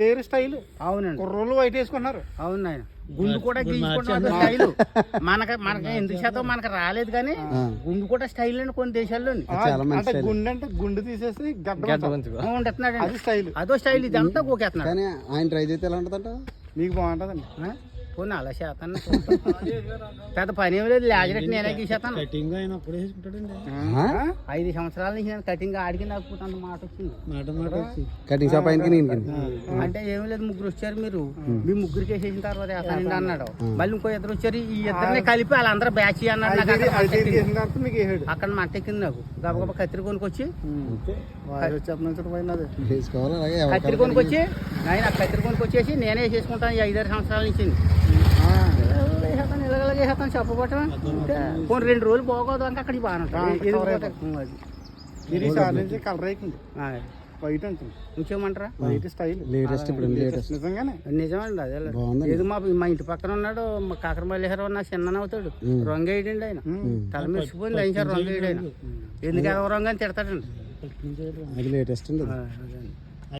Hair style. అవునండి. కుర్రోళ్ళు white వేసుకున్నారు. అవును ఆయన గుండు కూడా గీసుకుంటున్నారు స్టైల్. మనకి ఎందుకు శాతం మనకు రాలేదు కానీ గుండు కూడా స్టైల్ అండి కొన్ని దేశాల్లో. అంటే గుండు అంటే గుండు తీసేసి ఉండేస్తున్నాడు అది స్టైల్. అదో స్టైల్ ఇదంతా గోకేస్తున్నాడు. కానీ ఆయన ట్రై చేస్తే ఎలా ఉంటుందంట? మీకు బాగుంటుందండి. పోనీ అలా చేస్తాను పెద్ద పని ఏమి లేదు. లేజరెట్ నేనే గీసేస్తాను. 5 సంవత్సరాల నుంచి నేను కటింగ్ ఆడికి నాకు అంత మాట వచ్చింది. కటింగ్ షాప్ ఆయనకి అంటే ఏమి లేదు, ముగ్గురు వచ్చారు, మీరు మీ ముగ్గురికి వేసేసిన తర్వాత వేస్తానండి అన్నాడు. మళ్ళీ ఇంకో ఇద్దరు వచ్చారు, ఈ ఇద్దరిని కలిపి వాళ్ళందరూ బ్యాచ్ అన్నాడు. నాకు అక్కడ మంట ఎక్కింది. నాకు గబగబా కత్తిరి కొనుకొచ్చి కత్తిరి కొనుకొచ్చి ఆయన కత్తిరి కొనుకొచ్చేసి నేనే వేసేసుకుంటాను. ఈ 5-6 సంవత్సరాల నుంచి ఇలాగేస్తాను చెప్పబట్టం. కొన్ని 2 రోజులు బాగోదు అంటే అక్కడికి బాగా కలర్ అయిపోయింది. వైట్ అంటుంది. ఇంకేమంటారా? వైట్ స్టైల్ నిజంగానే నిజమండి. అదే ఏదో మా ఇంటి పక్కన ఉన్నాడు, మా కాకరమల్లిహారు నా చిన్న అవుతాడు. రంగు వేయడండి ఆయన. తల మెరిసిపోయింది అయిన రంగు వేయడు ఆయన. ఎందుకు రంగు అని తిడతాడండి. అది లేటెస్ట్ అండి.